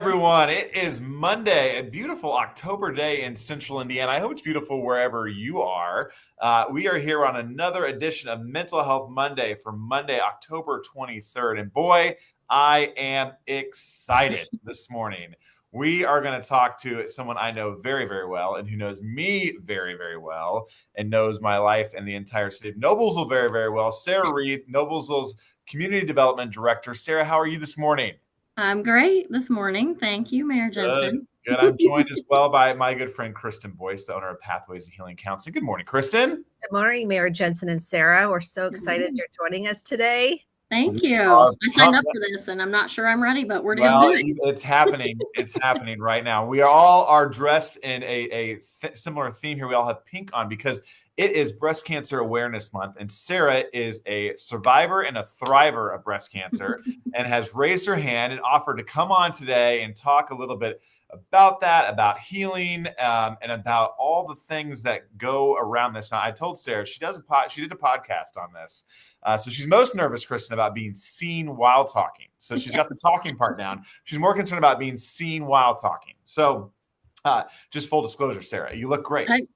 everyone. It is Monday, a beautiful October day in Central Indiana. I hope it's beautiful wherever you are. We are here on another edition of Mental Health Monday for Monday, October 23rd. And boy, I am excited this morning. We are going to talk to someone I know very, very well and who knows me very, very well and knows my life and the entire city of Noblesville very, very well. Sarah Reed, Noblesville's Community Development Director. Sarah, how are you this morning? I'm great this morning. Thank you, Mayor Good, Jenson. good. I'm joined as well by my good friend Kristen Boice, the owner of Pathways to Healing Counseling. Good morning, Kristen. Good morning, Mayor Jenson and Sarah. We're so excited you're joining us today. Thank We you. are I signed up for this and I'm not sure I'm ready, but we're going to Well, do it. it's happening. It's happening right now. We all are dressed in a similar theme here. We all have pink on because it is Breast Cancer Awareness Month, and Sarah is a survivor and a thriver of breast cancer and has raised her hand and offered to come on today and talk a little bit about that, about healing, and about all the things that go around this. Now, I told Sarah she did a podcast on this. So she's most nervous, Kristen, about being seen while talking. So she's got the talking part down. She's more concerned about being seen while talking. So just full disclosure, Sarah, you look great. Thank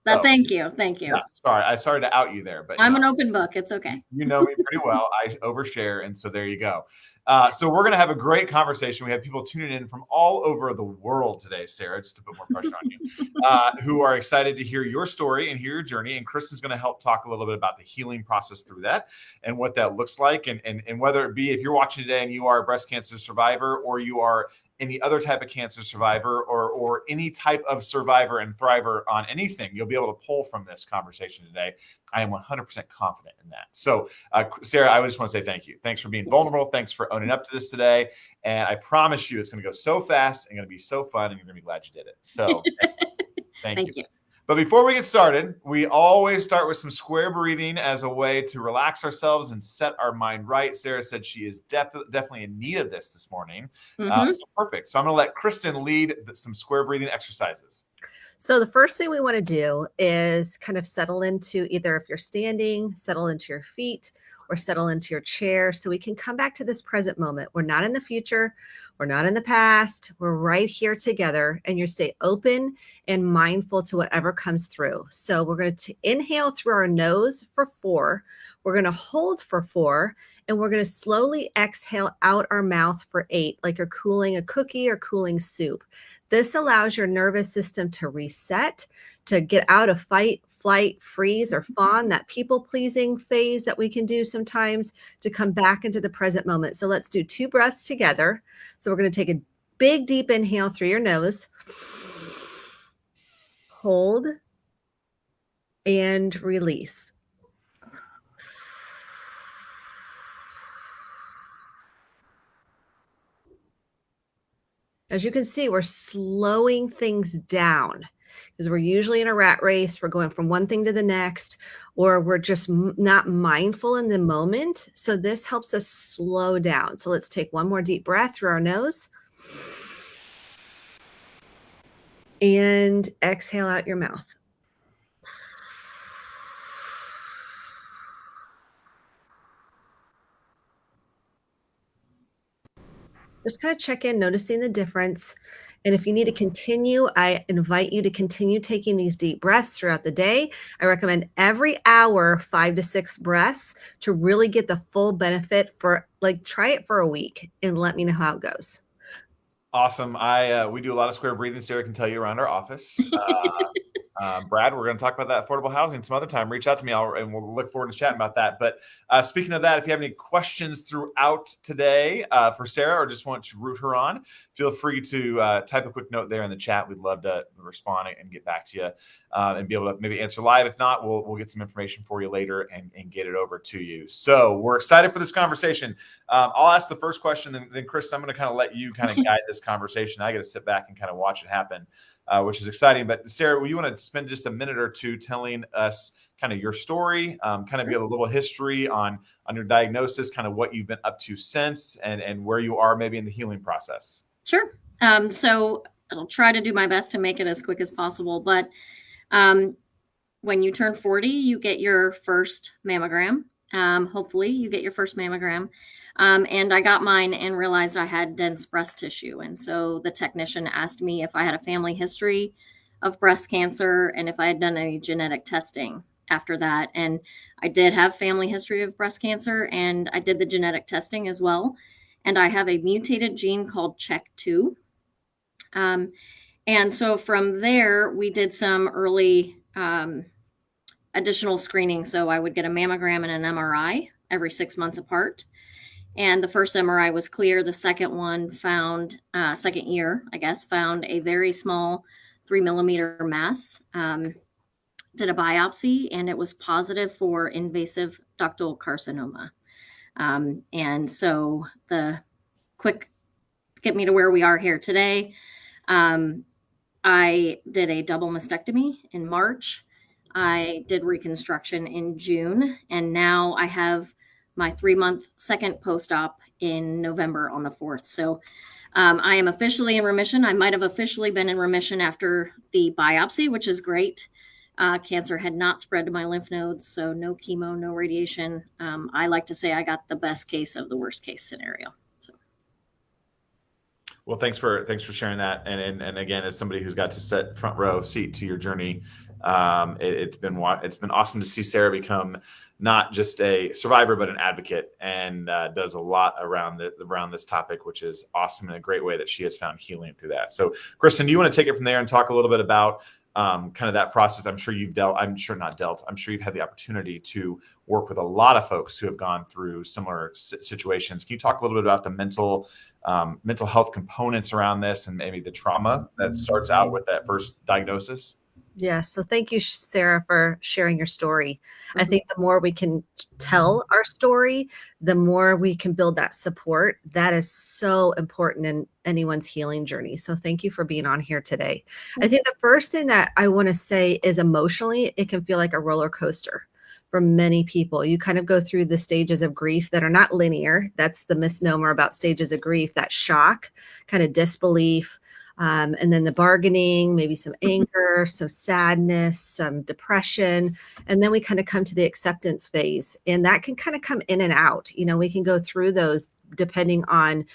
you. Thank you. Yeah, sorry to out you there, but I'm an open book. It's okay. You know me pretty well. I overshare, and so there you go. So we're going to have a great conversation. We have people tuning in from all over the world today, Sarah, just to put more pressure on you, who are excited to hear your story and hear your journey. And Kristen's going to help talk a little bit about the healing process through that and what that looks like. And whether it be if you're watching today and you are a breast cancer survivor or you are any other type of cancer survivor or any type of survivor and thriver on anything, you'll be able to pull from this conversation today. I am 100% confident in that. So, Sarah, I just want to say thank you. Thanks for being vulnerable. Thanks for owning up to this today. And I promise you it's going to go so fast and going to be so fun, and you're going to be glad you did it. So thank you. But before we get started, we always start with some square breathing as a way to relax ourselves and set our mind right. Sarah said she is definitely in need of this morning. So perfect. So I'm going to let Kristen lead some square breathing exercises. So the first thing we want to do is kind of settle into either if you're standing, settle into your feet, or settle into your chair so we can come back to this present moment. We're not in the future. We're not in the past. We're right here together, and you stay open and mindful to whatever comes through. So we're going to inhale through our nose for 4. We're going to hold for 4, and we're going to slowly exhale out our mouth for 8, like you're cooling a cookie or cooling soup. This allows your nervous system to reset, to get out of fight, flight, freeze, or fawn, that people-pleasing phase that we can do sometimes, to come back into the present moment. So let's do 2 breaths together. So we're going to take a big, deep inhale through your nose. Hold and release. As you can see, we're slowing things down because we're usually in a rat race. We're going from one thing to the next, or we're just not mindful in the moment. So this helps us slow down. So let's take one more deep breath through our nose and exhale out your mouth. Just kind of check in, noticing the difference. And if you need to continue, I invite you to continue taking these deep breaths throughout the day. I recommend every hour, 5 to 6 breaths to really get the full benefit try it for a week and let me know how it goes. Awesome. We do a lot of square breathing. Sarah can tell you around our office. Brad, we're going to talk about that affordable housing some other time. Reach out to me and we'll look forward to chatting about that. But speaking of that, if you have any questions throughout today for Sarah or just want to root her on, feel free to type a quick note there in the chat. We'd love to respond and get back to you and be able to maybe answer live. If not, we'll get some information for you later and get it over to you. So we're excited for this conversation. I'll ask the first question, then Chris, I'm going to kind of let you kind of guide this conversation. I get to sit back and kind of watch it happen. Which is exciting. But Sarah, will you want to spend just a minute or two telling us kind of your story, kind of get a little history on your diagnosis, kind of what you've been up to since and where you are maybe in the healing process? Sure. So I'll try to do my best to make it as quick as possible. But when you turn 40, you get your first mammogram. Hopefully you get your first mammogram. And I got mine and realized I had dense breast tissue. And so the technician asked me if I had a family history of breast cancer and if I had done any genetic testing after that. And I did have family history of breast cancer, and I did the genetic testing as well. And I have a mutated gene called CHEK2. And so from there, we did some early additional screening. So I would get a mammogram and an MRI every 6 months apart. And the first MRI was clear. The second one found, second year, I guess, found a very small 3 millimeter mass. Did a biopsy, and it was positive for invasive ductal carcinoma. And so the quick get me to where we are here today. I did a double mastectomy in March. I did reconstruction in June, and now I have my 3-month second post-op in November on the 4th. So I am officially in remission. I might have officially been in remission after the biopsy, which is great. Cancer had not spread to my lymph nodes, so no chemo, no radiation. I like to say I got the best case of the worst case scenario. So. Well, thanks for sharing that. And again, as somebody who's got to sit front row seat to your journey, it's been awesome to see Sarah become not just a survivor, but an advocate, and does a lot around this topic, which is awesome, and a great way that she has found healing through that. So, Kristen, do you want to take it from there and talk a little bit about kind of that process? I'm sure you've had the opportunity to work with a lot of folks who have gone through similar situations. Can you talk a little bit about the mental health components around this, and maybe the trauma that starts out with that first diagnosis? Yeah. So thank you, Sarah, for sharing your story. I think the more we can tell our story, the more we can build that support. That is so important in anyone's healing journey. So thank you for being on here today. I think the first thing that I want to say is emotionally, it can feel like a roller coaster for many people. You kind of go through the stages of grief that are not linear. That's the misnomer about stages of grief, that shock, kind of disbelief, and then the bargaining, maybe some anger, some sadness, some depression. And then we kind of come to the acceptance phase, and that can kind of come in and out. We can go through those depending on,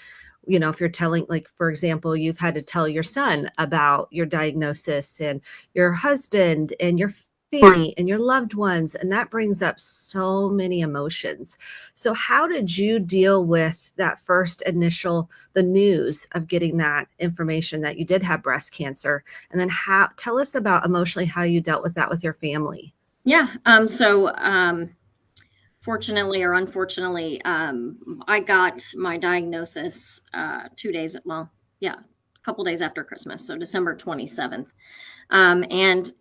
if you're telling, like, for example, you've had to tell your son about your diagnosis, and your husband and your family and your loved ones, and that brings up so many emotions. So how did you deal with that first the news of getting that information that you did have breast cancer? And then tell us about emotionally how you dealt with that with your family. Yeah. Fortunately or unfortunately, I got my diagnosis a couple days after Christmas, so December 27th. And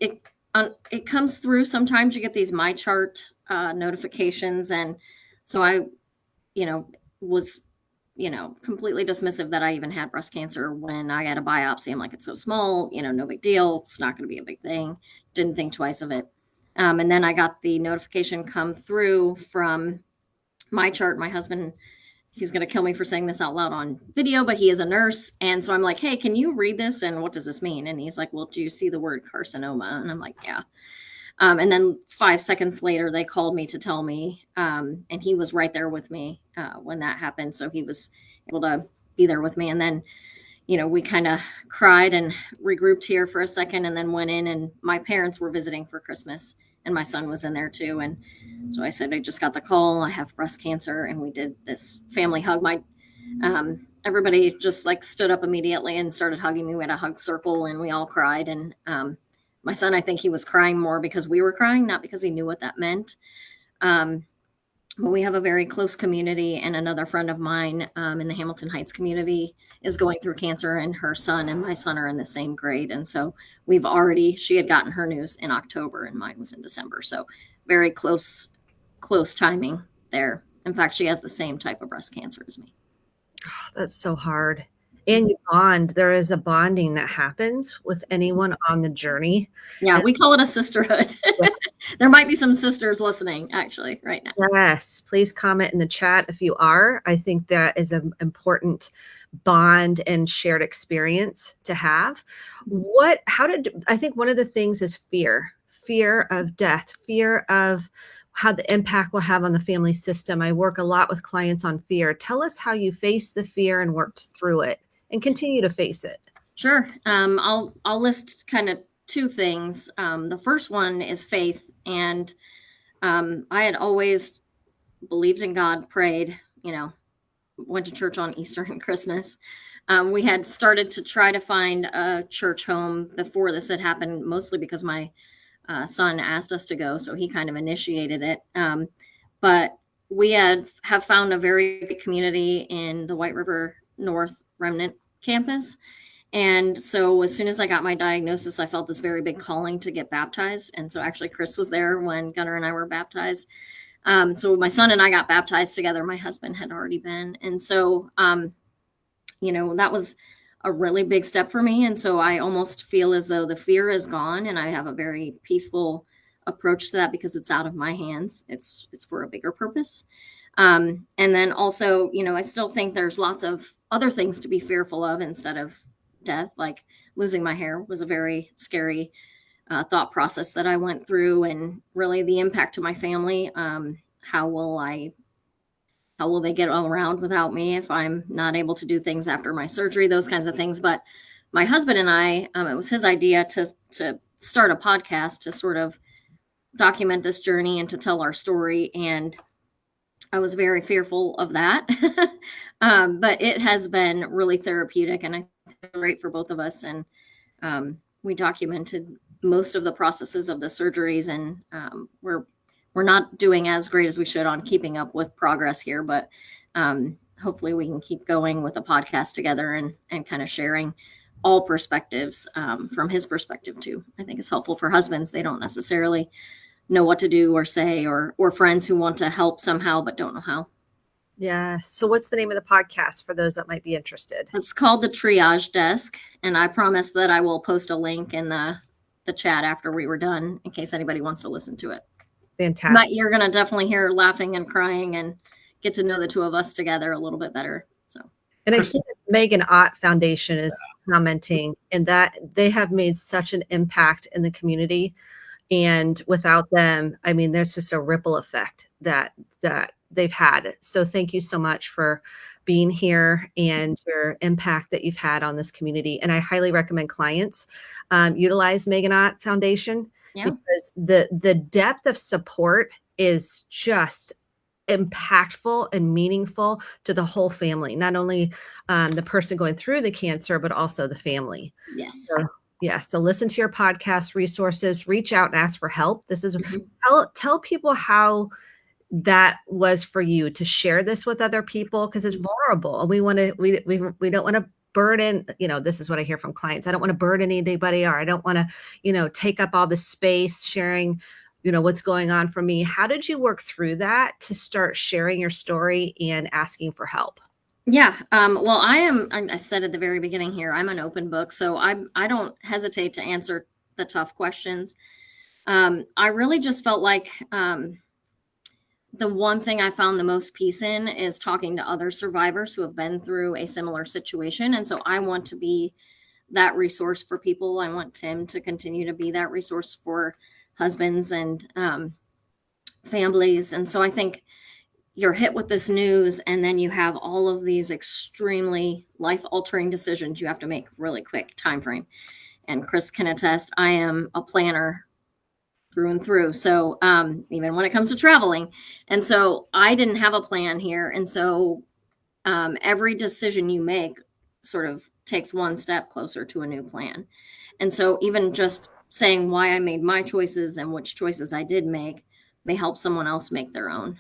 it comes through. Sometimes you get these My Chart notifications. And so I, was, completely dismissive that I even had breast cancer when I had a biopsy. I'm like, it's so small, no big deal. It's not going to be a big thing. Didn't think twice of it. And then I got the notification come through from My Chart. My husband, he's going to kill me for saying this out loud on video, but he is a nurse. And so I'm like, hey, can you read this? And what does this mean? And he's like, well, do you see the word carcinoma? And I'm like, yeah. And then 5 seconds later, they called me to tell me, and he was right there with me when that happened. So he was able to be there with me. And then, we kind of cried and regrouped here for a second, and then went in, and my parents were visiting for Christmas, and my son was in there too. And so I said, I just got the call. I have breast cancer. And we did this family hug. Everybody just stood up immediately and started hugging me. We had a hug circle, and we all cried. And my son, I think he was crying more because we were crying, not because he knew what that meant. But we have a very close community, and another friend of mine in the Hamilton Heights community is going through cancer, and her son and my son are in the same grade. And so she had gotten her news in October, and mine was in December. So very close timing there. In fact, she has the same type of breast cancer as me. Oh, that's so hard. And you bond. There is a bonding that happens with anyone on the journey. Yeah, we call it a sisterhood. Yeah. There might be some sisters listening actually right now. Yes, please comment in the chat if you are. I think that is an important bond and shared experience to have. I think one of the things is fear of death, fear of how the impact will have on the family system. I work a lot with clients on fear. Tell us how you faced the fear and worked through it and continue to face it. Sure. I'll list kind of two things. The first one is faith. And I had always believed in God, prayed, went to church on Easter and Christmas. We had started to try to find a church home before this had happened, mostly because my son asked us to go, so he kind of initiated it. But we have found a very good community in the White River North Remnant campus. And so as soon as I got my diagnosis, I felt this very big calling to get baptized. And so actually Chris was there when Gunnar and I were baptized. So my son and I got baptized together. My husband had already been. And so, that was a really big step for me. And so I almost feel as though the fear is gone and I have a very peaceful approach to that because it's out of my hands. It's for a bigger purpose. And then also, I still think there's lots of other things to be fearful of instead of death. Like losing my hair was a very scary thought process that I went through, and really the impact to my family. How will they get around without me if I'm not able to do things after my surgery, those kinds of things. But my husband and I, it was his idea to start a podcast to sort of document this journey and to tell our story. And I was very fearful of that. But it has been really therapeutic and I think great for both of us. And we documented most of the processes of the surgeries, and we're not doing as great as we should on keeping up with progress here, but hopefully we can keep going with a podcast together and kind of sharing all perspectives from his perspective too. I think it's helpful for husbands. They don't necessarily know what to do or say, or friends who want to help somehow but don't know how. Yeah. So what's the name of the podcast for those that might be interested? It's called The Triage Desk, and I promise that I will post a link in the chat after we were done in case anybody wants to listen to it. Fantastic. But you're going to definitely hear laughing and crying and get to know the two of us together a little bit better. So, and I see that Megan Ott Foundation is commenting, and that they have made such an impact in the community. And without them, I mean, there's just a ripple effect that they've had. So thank you so much for being here and your impact that you've had on this community. And I highly recommend clients utilize Megan Ott Foundation. Yeah. Because the depth of support is just impactful and meaningful to the whole family, not only the person going through the cancer, but also the family. Yes. So listen to your podcast resources, reach out and ask for help. This is tell people how that was for you to share this with other people, because it's vulnerable. And we don't want to burden, this is what I hear from clients. I don't want to burden anybody, or I don't want to, take up all the space sharing, what's going on for me. How did you work through that to start sharing your story and asking for help? Yeah. Well, I said at the very beginning here, I'm an open book, so I don't hesitate to answer the tough questions. I really just felt like, the one thing I found the most peace in is talking to other survivors who have been through a similar situation. And so I want to be that resource for people. I want Tim to continue to be that resource for husbands and families. And so I think you're hit with this news, and then you have all of these extremely life-altering decisions you have to make really quick time frame. And Chris can attest, I am a planner through and through. So even when it comes to traveling. And so I didn't have a plan here. And so every decision you make sort of takes one step closer to a new plan. And so even just saying why I made my choices and which choices I did make may help someone else make their own.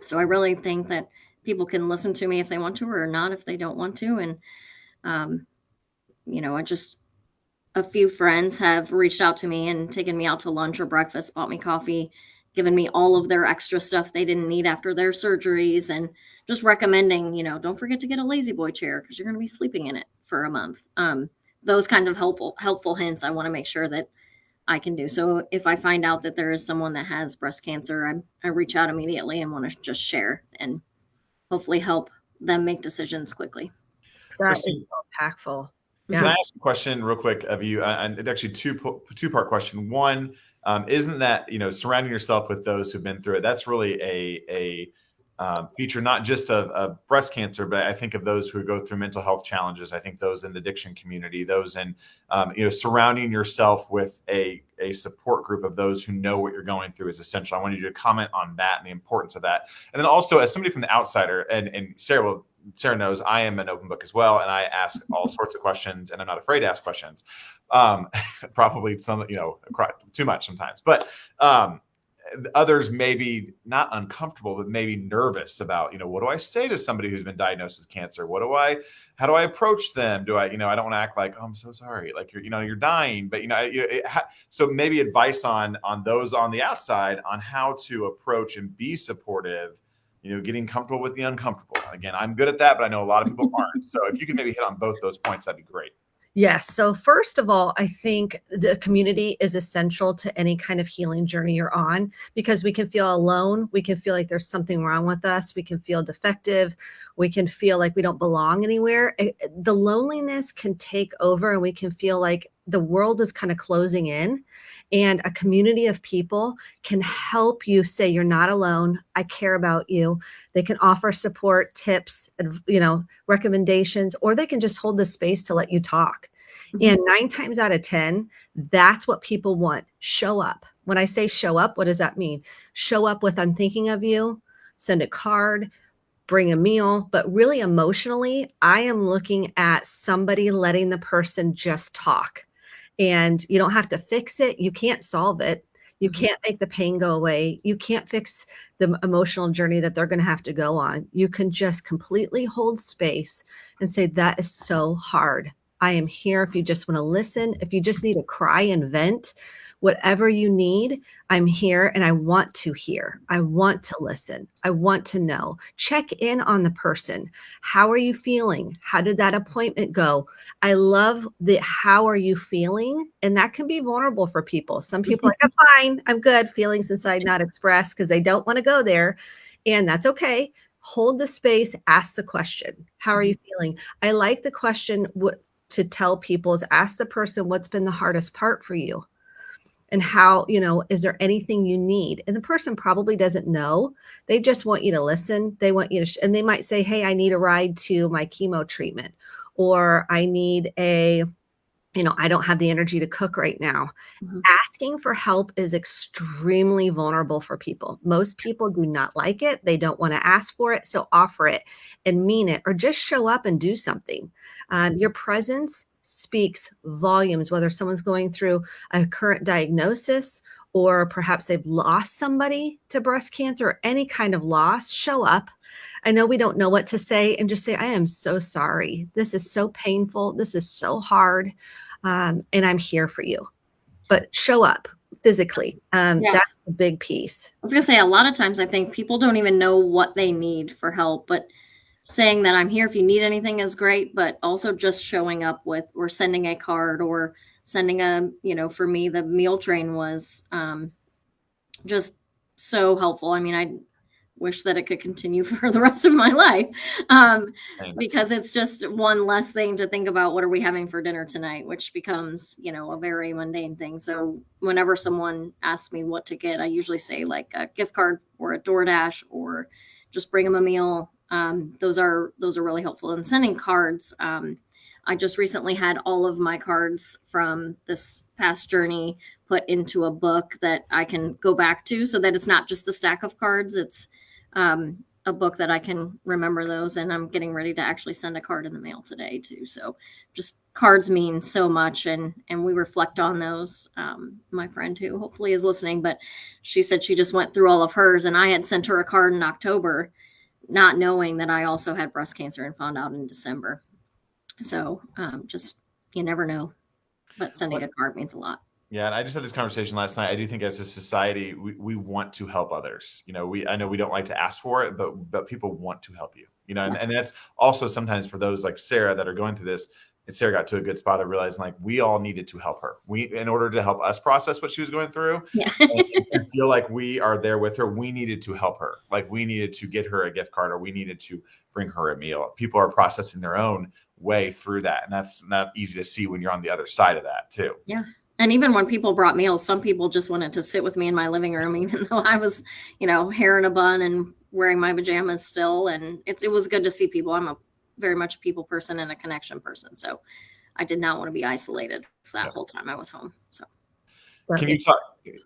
So I really think that people can listen to me if they want to, or not if they don't want to. And, a few friends have reached out to me and taken me out to lunch or breakfast, bought me coffee, given me all of their extra stuff they didn't need after their surgeries, and just recommending, don't forget to get a lazy boy chair because you're going to be sleeping in it for a month. Those kind of helpful hints I want to make sure that I can do. So if I find out that there is someone that has breast cancer, I reach out immediately and want to just share and hopefully help them make decisions quickly. That is so impactful. Yeah. Can I ask a question real quick of you? And it's actually two-part question. One, isn't that, surrounding yourself with those who've been through it, that's really a feature, not just of breast cancer, but I think of those who go through mental health challenges. I think those in the addiction community, those in, surrounding yourself with a support group of those who know what you're going through is essential. I wanted you to comment on that and the importance of that. And then also, as somebody from the outsider, and Sarah knows I am an open book as well, and I ask all sorts of questions, and I'm not afraid to ask questions. Probably some, too much sometimes, but others maybe not uncomfortable, but maybe nervous about, what do I say to somebody who's been diagnosed with cancer? How do I approach them? I don't want to act like, oh, I'm so sorry, like you're dying, but so maybe advice on those on the outside on how to approach and be supportive, getting comfortable with the uncomfortable. Again, I'm good at that, but I know a lot of people aren't. So if you could maybe hit on both those points, that'd be great. Yes. So first of all, I think the community is essential to any kind of healing journey you're on, because we can feel alone. We can feel like there's something wrong with us. We can feel defective. We can feel like we don't belong anywhere. The loneliness can take over, and we can feel like the world is kind of closing in, and a community of people can help you say, you're not alone. I care about you. They can offer support, tips, recommendations, or they can just hold the space to let you talk. And 9 times out of 10, that's what people want. Show up. When I say show up, what does that mean? Show up with, I'm thinking of you, send a card, bring a meal, but really emotionally, I am looking at somebody letting the person just talk. And you don't have to fix it. You can't solve it. You can't make the pain go away. You can't fix the emotional journey that they're going to have to go on. You can just completely hold space and say, that is so hard. I am here if you just want to listen. If you just need to cry and vent, whatever you need, I'm here, and I want to hear. I want to listen. I want to know. Check in on the person. How are you feeling? How did that appointment go? I love the how are you feeling? And that can be vulnerable for people. Some people are like, I'm fine. I'm good. Feelings inside not expressed, because they don't want to go there. And that's okay. Hold the space. Ask the question. How are you feeling? I like the question to tell people is ask the person, what's been the hardest part for you? And how, is there anything you need? And the person probably doesn't know. They just want you to listen. They want you to, and they might say, hey, I need a ride to my chemo treatment, or I need I don't have the energy to cook right now. Asking for help is extremely vulnerable for people. Most people do not like it. They don't want to ask for it. So offer it and mean it, or just show up and do something. Your presence speaks volumes, whether someone's going through a current diagnosis, or perhaps they've lost somebody to breast cancer, or any kind of loss. Show up. I know we don't know what to say, and just say, I am so sorry. This is so painful. This is so hard. And I'm here for you. But show up physically. That's a big piece. I was going to say, a lot of times I think people don't even know what they need for help, but saying that I'm here if you need anything is great, but also just showing up with, or sending a card, or sending for me, the meal train was just so helpful. I mean, I wish that it could continue for the rest of my life, because it's just one less thing to think about. What are we having for dinner tonight? Which becomes, a very mundane thing. So whenever someone asks me what to get, I usually say like a gift card or a DoorDash, or just bring them a meal. Those are really helpful. And sending cards. I just recently had all of my cards from this past journey put into a book that I can go back to, so that it's not just the stack of cards. It's a book that I can remember those. And I'm getting ready to actually send a card in the mail today too. So just cards mean so much, and we reflect on those. My friend, who hopefully is listening, but she said she just went through all of hers, and I had sent her a card in October, not knowing that I also had breast cancer, and found out in December. So just, you never know, but sending a card means a lot. Yeah, and I just had this conversation last night. I do think as a society, we want to help others. I know we don't like to ask for it, but people want to help you. And that's also sometimes for those like Sarah that are going through this. And Sarah got to a good spot of realizing like we all needed to help her. In order to help us process what she was going through, and feel like we are there with her, we needed to help her. Like we needed to get her a gift card, or we needed to bring her a meal. People are processing their own. way through that. And that's not easy to see when you're on the other side of that too. Yeah. And even when people brought meals, some people just wanted to sit with me in my living room, even though I was, hair in a bun and wearing my pajamas still. And it was good to see people. I'm very much a people person and a connection person. So I did not want to be isolated for that whole time I was home. So can you talk,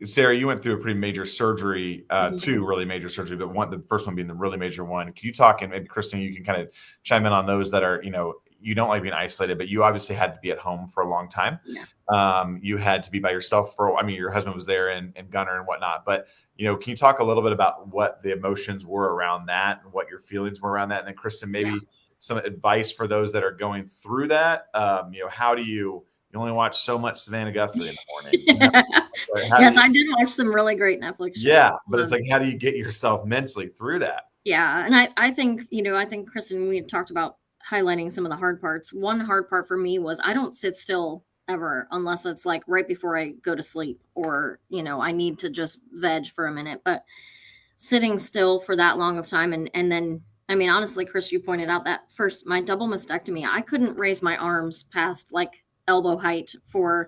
Sarah, you went through a pretty major surgery, two really major surgery, but the first one being the really major one. Can you talk, and maybe Kristen, you can kind of chime in on those that are, you don't like being isolated, but you obviously had to be at home for a long time. Yeah. You had to be by yourself your husband was there and Gunner and whatnot, but can you talk a little bit about what the emotions were around that and what your feelings were around that? And then Kristen, maybe some advice for those that are going through that. How do you only watch so much Savannah Guthrie in the morning? Yes, I did watch some really great Netflix shows. Yeah, but it's like, how do you get yourself mentally through that? Yeah, and I think, Kristen, we had talked about highlighting some of the hard parts. One hard part for me was I don't sit still ever unless it's like right before I go to sleep or, I need to just veg for a minute. But sitting still for that long of time and then, honestly, Chris, you pointed out that first, my double mastectomy, I couldn't raise my arms past like elbow height for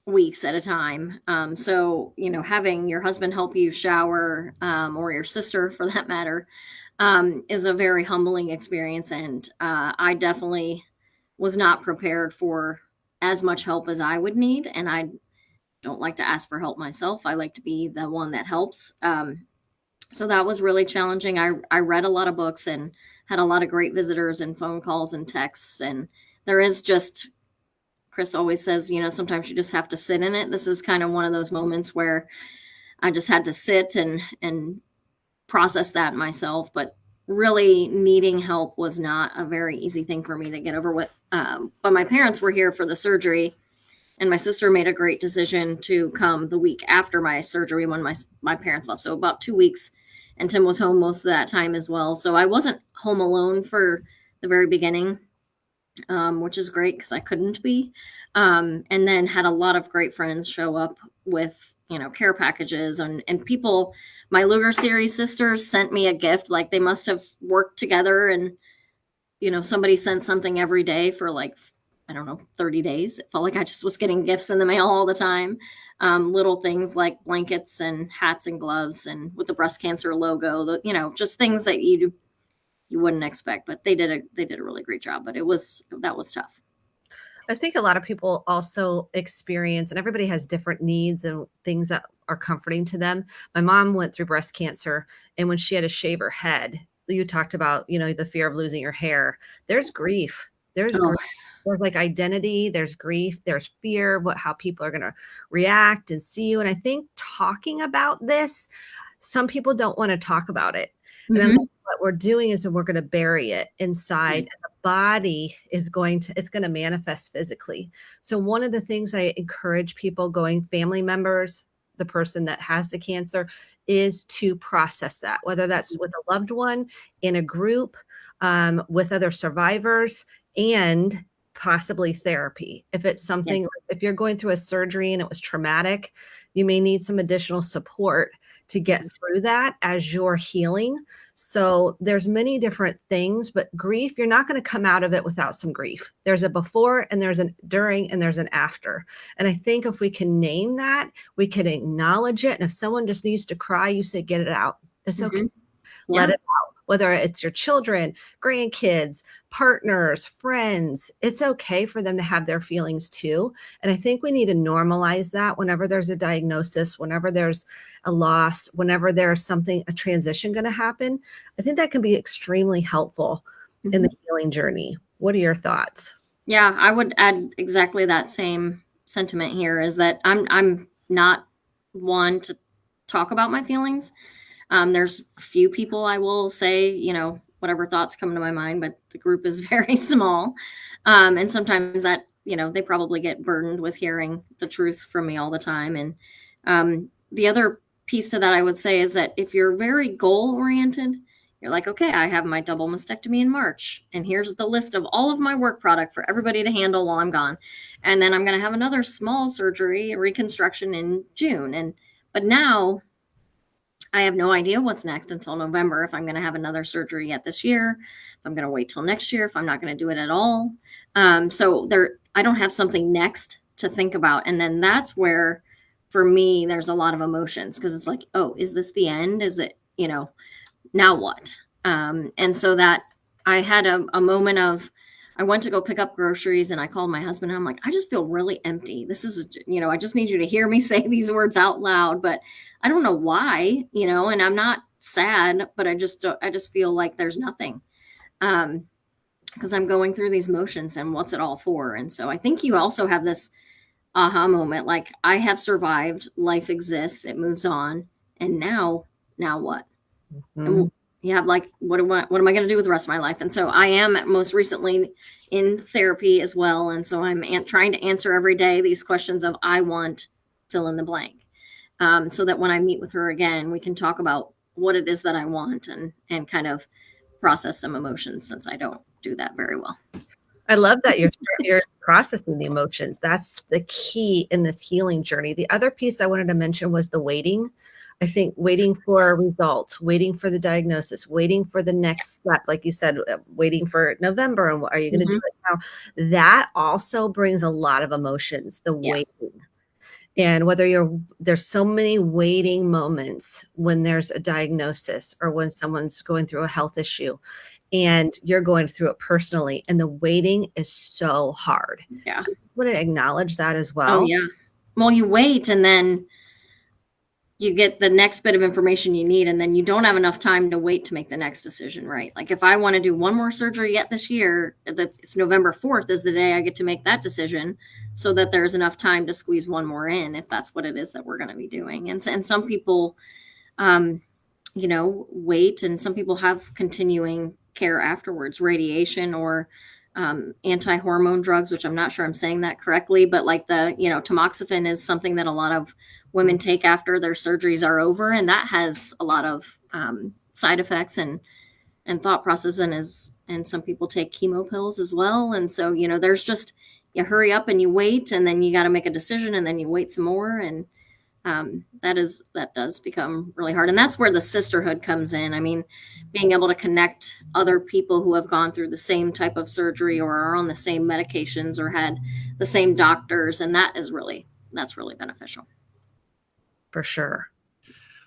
weeks at a time. So, having your husband help you shower, or your sister for that matter, is a very humbling experience. And I definitely was not prepared for as much help as I would need. And I don't like to ask for help myself. I like to be the one that helps. So that was really challenging. I read a lot of books and had a lot of great visitors and phone calls and texts. And there is just, Chris always says, sometimes you just have to sit in it. This is kind of one of those moments where I just had to sit and process that myself. But really needing help was not a very easy thing for me to get over with. But my parents were here for the surgery, and my sister made a great decision to come the week after my surgery when my parents left. So about 2 weeks, and Tim was home most of that time as well. So I wasn't home alone for the very beginning, which is great because I couldn't be. And then had a lot of great friends show up with, care packages and people. My Luger Series sisters sent me a gift. Like they must have worked together and, somebody sent something every day for like, 30 days. It felt like I just was getting gifts in the mail all the time. Little things like blankets and hats and gloves and with the breast cancer logo, just things that you wouldn't expect, but they did a really great job, but that was tough. I think a lot of people also experience, and everybody has different needs and things that are comforting to them. My mom went through breast cancer, and when she had to shave her head, you talked about, the fear of losing your hair. There's grief. There's like identity, there's grief, there's fear, how people are going to react and see you. And I think talking about this, some people don't want to talk about it. Mm-hmm. And what we're doing is we're going to bury it inside, and the body is it's going to manifest physically. So one of the things I encourage people family members, the person that has the cancer, is to process that, whether that's with a loved one, in a group, with other survivors, and possibly therapy. If it's something, if you're going through a surgery and it was traumatic, you may need some additional support to get through that as you're healing. So there's many different things, but grief, you're not going to come out of it without some grief. There's a before and there's an during and there's an after. And I think if we can name that, we can acknowledge it. And if someone just needs to cry, you say, get it out. It's okay. Mm-hmm. Let it out. Whether it's your children, grandkids, partners, friends, it's okay for them to have their feelings too. And I think we need to normalize that whenever there's a diagnosis, whenever there's a loss, whenever there's a transition going to happen. I think that can be extremely helpful in the healing journey. What are your thoughts? Yeah, I would add exactly that same sentiment here, is that I'm not one to talk about my feelings. There's few people I will say, whatever thoughts come to my mind, but the group is very small. And sometimes that, they probably get burdened with hearing the truth from me all the time. And the other piece to that I would say is that if you're very goal oriented, you're like, okay, I have my double mastectomy in March, and here's the list of all of my work product for everybody to handle while I'm gone. And then I'm going to have another small surgery, reconstruction in June. But now I have no idea what's next until November, if I'm going to have another surgery yet this year, if I'm going to wait till next year, if I'm not going to do it at all. So I don't have something next to think about. And then that's where, for me, there's a lot of emotions, because it's like, oh, is this the end? Is it, now what? And so that I had a moment of, I went to go pick up groceries and I called my husband and I'm like, I just feel really empty. This is, I just need you to hear me say these words out loud, but I don't know why, and I'm not sad, but I just feel like there's nothing. Because I'm going through these motions and what's it all for? And so I think you also have this aha moment, like, I have survived, life exists, it moves on. And now what? Mm-hmm. And you have like, what am I going to do with the rest of my life? And so I am most recently in therapy as well. And so I'm trying to answer every day these questions of, I want fill in the blank. So that when I meet with her again, we can talk about what it is that I want and kind of process some emotions, since I don't do that very well. I love that you're processing the emotions. That's the key in this healing journey. The other piece I wanted to mention was the waiting. I think waiting for results, waiting for the diagnosis, waiting for the next step, like you said, waiting for November, and are you going to do it now? That also brings a lot of emotions, the waiting. And whether there's so many waiting moments when there's a diagnosis or when someone's going through a health issue and you're going through it personally, and the waiting is so hard. Yeah. I want to acknowledge that as well. Oh, yeah. Well, you wait and then you get the next bit of information you need, and then you don't have enough time to wait to make the next decision, right? Like, if I want to do one more surgery yet this year, it's November 4th is the day I get to make that decision, so that there's enough time to squeeze one more in, if that's what it is that we're going to be doing. And some people, wait, and some people have continuing care afterwards, radiation or anti-hormone drugs, which I'm not sure I'm saying that correctly, but like tamoxifen is something that a lot of women take after their surgeries are over. And that has a lot of side effects and thought process, and some people take chemo pills as well. And so, there's just, you hurry up and you wait, and then you got to make a decision, and then you wait some more. And that does become really hard. And that's where the sisterhood comes in. I mean, being able to connect other people who have gone through the same type of surgery or are on the same medications or had the same doctors. And that's really beneficial. For sure.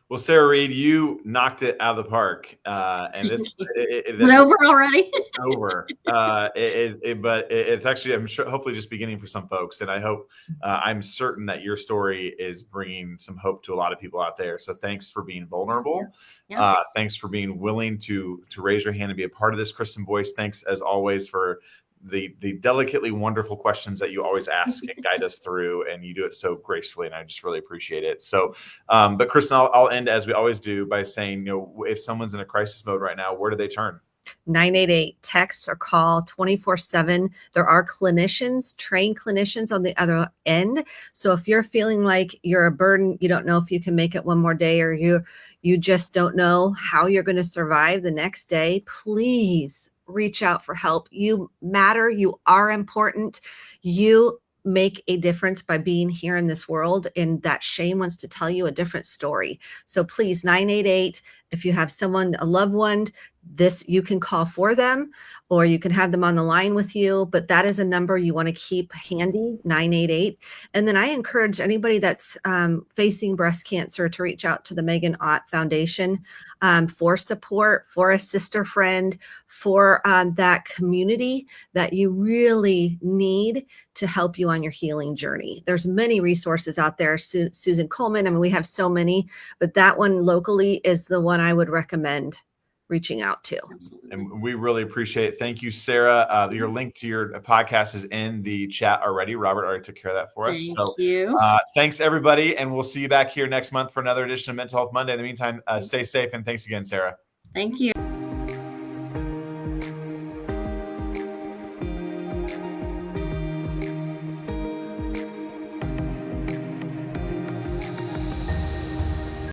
Well, Sarah Reed, you knocked it out of the park, and it's over already. Over, but it's actually, I'm sure, hopefully just beginning for some folks, and I hope, I'm certain that your story is bringing some hope to a lot of people out there. So thanks for being vulnerable. Yeah. Thanks for being willing to raise your hand and be a part of this, Kristen Boice. Thanks as always for the delicately wonderful questions that you always ask and guide us through, and you do it so gracefully, and I just really appreciate it. So, but Kristen, I'll end as we always do by saying, if someone's in a crisis mode right now, where do they turn? 988, text or call 24/7. There are clinicians, trained clinicians on the other end. So if you're feeling like you're a burden, you don't know if you can make it one more day, or you just don't know how you're going to survive the next day, please reach out for help. You matter. You are important. You make a difference by being here in this world, and that shame wants to tell you a different story. So please, 988, if you have someone, a loved one, you can call for them, or you can have them on the line with you, but that is a number you want to keep handy, 988. And then I encourage anybody that's facing breast cancer to reach out to the Megan Ott Foundation for support, for a sister friend, for that community that you really need to help you on your healing journey. There's many resources out there. Susan Coleman, I mean, we have so many, but that one locally is the one I would recommend reaching out to. And we really appreciate it. Thank you, Sarah. Your link to your podcast is in the chat already. Robert already took care of that for us. Thank you. Thanks, everybody. And we'll see you back here next month for another edition of Mental Health Monday. In the meantime, stay safe. And thanks again, Sarah. Thank you.